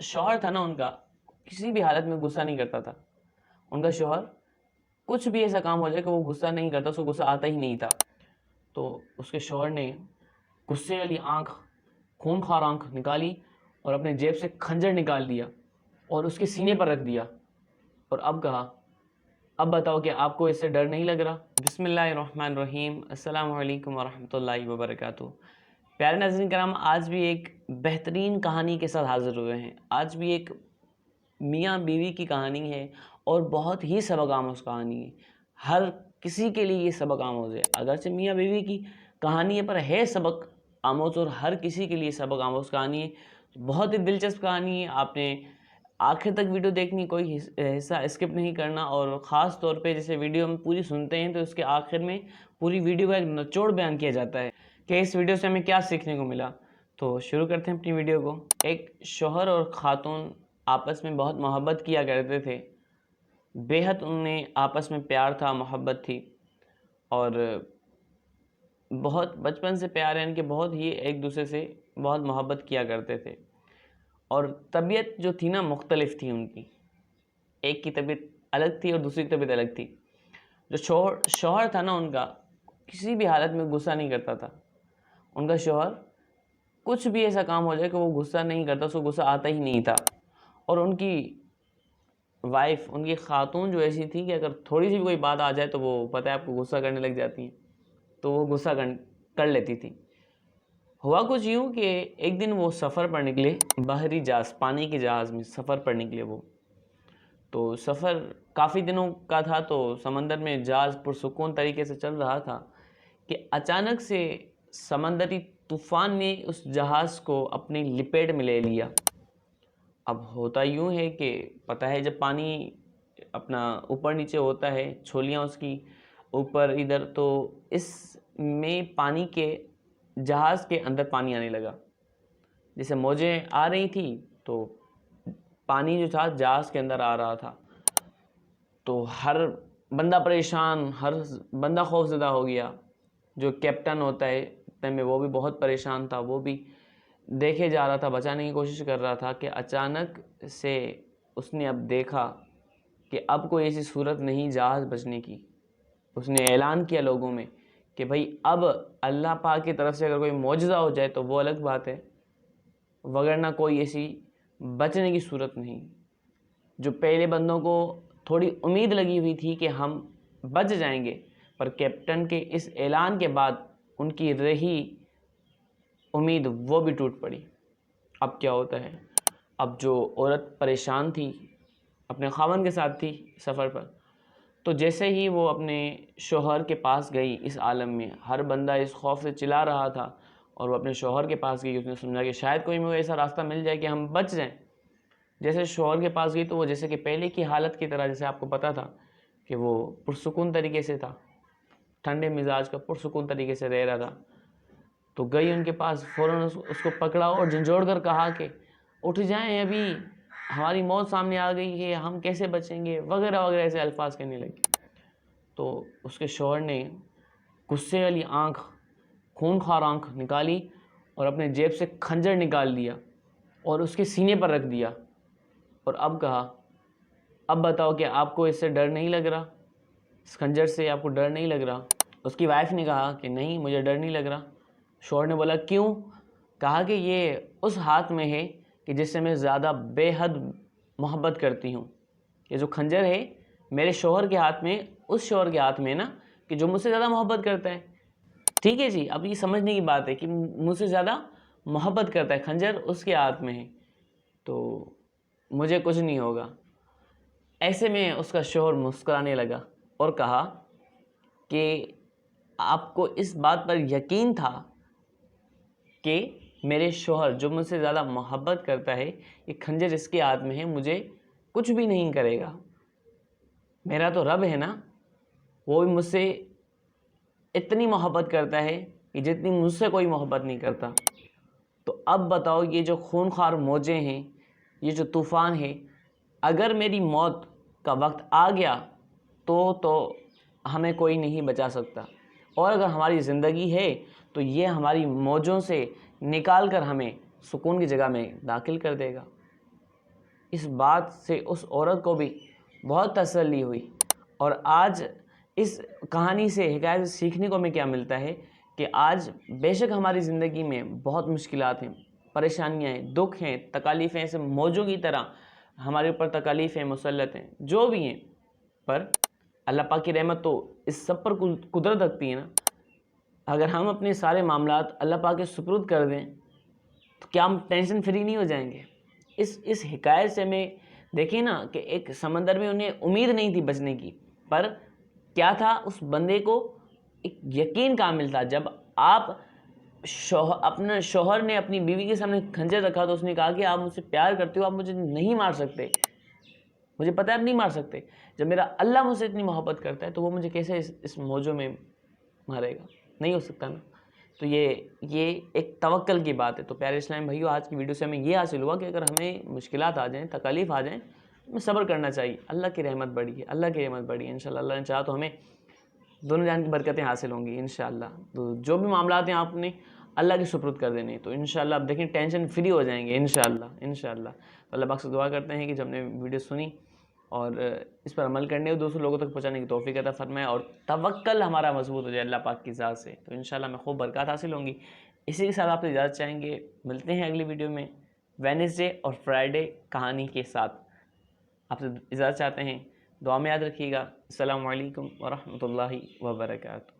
شوہر تھا نا ان کا کسی بھی حالت میں غصہ نہیں کرتا تھا. ان کا شوہر کچھ بھی ایسا کام ہو جائے کہ وہ غصہ نہیں کرتا, اس کو غصہ آتا ہی نہیں تھا. تو اس کے شوہر نے غصے والی آنکھ, خون خوار آنکھ نکالی اور اپنے جیب سے کھنجر نکال دیا اور اس کے سینے پر رکھ دیا, اور اب کہا اب بتاؤ کہ آپ کو اس سے ڈر نہیں لگ رہا. بسم اللہ الرحمن الرحیم. السلام علیکم ورحمۃ اللہ وبرکاتہ. پیارے ناظرین کرام, آج بھی ایک بہترین کہانی کے ساتھ حاضر ہوئے ہیں. آج بھی ایک میاں بیوی کی کہانی ہے اور بہت ہی سبق آموز کہانی ہے. ہر کسی کے لیے یہ سبق آموز ہے. اگرچہ میاں بیوی کی کہانی ہے پر ہے سبق آموز, اور ہر کسی کے لیے سبق آموز کہانی ہے. بہت ہی دلچسپ کہانی ہے. آپ نے آخر تک ویڈیو دیکھنی, کوئی حصہ اسکپ نہیں کرنا, اور خاص طور پہ جیسے ویڈیو ہم پوری سنتے ہیں تو اس کے آخر میں پوری ویڈیو کا ایک نچوڑ بیان کیا جاتا ہے کہ اس ویڈیو سے ہمیں کیا سیکھنے کو ملا. تو شروع کرتے ہیں اپنی ویڈیو کو. ایک شوہر اور خاتون آپس میں بہت محبت کیا کرتے تھے. بے حد انہیں آپس میں پیار تھا, محبت تھی, اور بہت بچپن سے پیار ہے ان کے, بہت ہی ایک دوسرے سے بہت محبت کیا کرتے تھے. اور طبیعت جو تھی نا مختلف تھی ان کی. ایک کی طبیعت الگ تھی اور دوسری کی طبیعت الگ تھی. جو شوہر تھا نا ان کا کسی بھی حالت میں غصہ نہیں کرتا تھا. ان کا شوہر کچھ بھی ایسا کام ہو جائے کہ وہ غصہ نہیں کرتا, اس کو غصہ آتا ہی نہیں تھا. اور ان کی وائف, ان کی خاتون جو ایسی تھی کہ اگر تھوڑی سی بھی کوئی بات آ جائے تو وہ پتہ ہے آپ کو غصہ کرنے لگ جاتی ہیں, تو وہ غصہ کر لیتی تھی. ہوا کچھ یوں کہ ایک دن وہ سفر پر نکلے, بحری جہاز, پانی کے جہاز میں سفر پر نکلے وہ. تو سفر کافی دنوں کا تھا, تو سمندر میں جہاز پرسکون طریقے سے چل رہا تھا کہ اچانک سے سمندری طوفان نے اس جہاز کو اپنی لپیٹ میں لے لیا. اب ہوتا یوں ہے کہ پتہ ہے جب پانی اپنا اوپر نیچے ہوتا ہے, چھولیاں اس کی اوپر ادھر, تو اس میں پانی کے جہاز کے اندر پانی آنے لگا. جیسے موجیں آ رہی تھی تو پانی جو تھا جہاز کے اندر آ رہا تھا. تو ہر بندہ پریشان, ہر بندہ خوف زدہ ہو گیا. جو کیپٹن ہوتا ہے اتنے میں وہ بھی بہت پریشان تھا, وہ بھی دیکھے جا رہا تھا, بچانے کی کوشش کر رہا تھا کہ اچانک سے اس نے اب دیکھا کہ اب کوئی ایسی صورت نہیں جہاز بچنے کی. اس نے اعلان کیا لوگوں میں کہ بھائی اب اللہ پاک کی طرف سے اگر کوئی معجزہ ہو جائے تو وہ الگ بات ہے, وگرنہ کوئی ایسی بچنے کی صورت نہیں. جو پہلے بندوں کو تھوڑی امید لگی ہوئی تھی کہ ہم بچ جائیں گے, پر کیپٹن کے اس اعلان کے بعد ان کی رہی امید وہ بھی ٹوٹ پڑی. اب کیا ہوتا ہے, اب جو عورت پریشان تھی اپنے خاوند کے ساتھ تھی سفر پر, تو جیسے ہی وہ اپنے شوہر کے پاس گئی اس عالم میں, ہر بندہ اس خوف سے چلا رہا تھا, اور وہ اپنے شوہر کے پاس گئی. اس نے سمجھا کہ شاید کوئی میں ایسا راستہ مل جائے کہ ہم بچ جائیں. جیسے شوہر کے پاس گئی تو وہ جیسے کہ پہلے کی حالت کی طرح, جیسے آپ کو پتا تھا کہ وہ پرسکون طریقے سے تھا, ٹھنڈے مزاج کا پرسکون طریقے سے رہ رہا تھا. تو گئی ان کے پاس, فوراً اس کو پکڑا اور جھنجھوڑ کر کہا کہ اٹھ جائیں, ابھی ہماری موت سامنے آ گئی ہے, ہم کیسے بچیں گے, وغیرہ وغیرہ ایسے الفاظ کہنے لگے. تو اس کے شوہر نے غصے والی آنکھ, خون خوار آنکھ نکالی اور اپنے جیب سے کھنجر نکال دیا اور اس کے سینے پر رکھ دیا, اور اب کہا اب بتاؤ کہ آپ کو اس سے ڈر نہیں لگ رہا, اس کھنجر سے آپ کو ڈر نہیں لگ رہا. اس کی وائف نے کہا کہ نہیں, مجھے ڈر نہیں لگ رہا. شوہر نے بولا کیوں؟ کہا کہ یہ اس ہاتھ میں ہے کہ جس سے میں زیادہ بے حد محبت کرتی ہوں. یہ جو کھنجر ہے میرے شوہر کے ہاتھ میں, اس شوہر کے ہاتھ میں نا کہ جو مجھ سے زیادہ محبت کرتا ہے. ٹھیک ہے جی, اب یہ سمجھنے کی بات ہے کہ مجھ سے زیادہ محبت کرتا ہے, کھنجر اس کے ہاتھ میں ہے, تو مجھے کچھ نہیں ہوگا. ایسے میں اس کا شوہر مسکرانے لگا اور کہا کہ آپ کو اس بات پر یقین تھا کہ میرے شوہر جو مجھ سے زیادہ محبت کرتا ہے, یہ کھنجر اس کے ہاتھ میں ہے, مجھے کچھ بھی نہیں کرے گا. میرا تو رب ہے نا, وہ بھی مجھ سے اتنی محبت کرتا ہے کہ جتنی مجھ سے کوئی محبت نہیں کرتا. تو اب بتاؤ, یہ جو خون خوار موجیں ہیں, یہ جو طوفان ہے, اگر میری موت کا وقت آ گیا تو ہمیں کوئی نہیں بچا سکتا, اور اگر ہماری زندگی ہے تو یہ ہماری موجوں سے نکال کر ہمیں سکون کی جگہ میں داخل کر دے گا. اس بات سے اس عورت کو بھی بہت تسلی ہوئی. اور آج اس کہانی سے حکایت سے سیکھنے کو ہمیں کیا ملتا ہے کہ آج بے شک ہماری زندگی میں بہت مشکلات ہیں, پریشانیاں ہیں, دکھ ہیں, تکالیفیں ایسے موجوں کی طرح ہمارے اوپر تکالیفیں مسلط ہیں, جو بھی ہیں, پر اللہ پاک کی رحمت تو اس سب پر قدرت رکھتی ہے نا. اگر ہم اپنے سارے معاملات اللہ پاک کے سپرد کر دیں تو کیا ہم ٹینشن فری نہیں ہو جائیں گے؟ اس حکایت سے ہمیں دیکھیں نا کہ ایک سمندر میں انہیں امید نہیں تھی بچنے کی, پر کیا تھا, اس بندے کو ایک یقین کامل تھا. جب آپ اپنا شوہر نے اپنی بیوی کے سامنے خنجر رکھا تو اس نے کہا کہ آپ مجھ سے پیار کرتے ہو, آپ مجھے نہیں مار سکتے, مجھے پتہ ہے آپ نہیں مار سکتے. جب میرا اللہ مجھ سے اتنی محبت کرتا ہے تو وہ مجھے کیسے اس موجوں میں مارے گا؟ نہیں ہو سکتا نا. تو یہ ایک توکل کی بات ہے. تو پیارے اسلام بھائیو, آج کی ویڈیو سے ہمیں یہ حاصل ہوا کہ اگر ہمیں مشکلات آ جائیں, تکالیف آ جائیں, ہمیں صبر کرنا چاہیے. اللہ کی رحمت بڑی ہے, اللہ کی رحمت بڑی ہے. انشاءاللہ اللہ نے چاہا تو ہمیں دونوں جان کی برکتیں حاصل ہوں گی انشاءاللہ. تو جو بھی معاملات ہیں آپ نے اللہ کے سپرد کر دینے, تو انشاءاللہ آپ دیکھیں ٹینشن فری ہو جائیں گے انشاءاللہ. تو اللہ پاک سے دعا کرتے ہیں کہ جب نے ویڈیو سنی اور اس پر عمل کرنے اور دوسرے لوگوں تک پہنچانے کی توفیق عطا فرمائے, اور توکل ہمارا مضبوط ہو جائے اللہ پاک کی ذات سے, تو انشاءاللہ میں خوب برکات حاصل ہوں گی. اسی کے ساتھ آپ سے اجازت چاہیں گے, ملتے ہیں اگلی ویڈیو میں وینسڈے اور فرائیڈے کہانی کے ساتھ. آپ سے اجازت چاہتے ہیں, دعا میں یاد رکھیے گا. السلام علیکم ورحمۃ اللہ وبرکاتہ.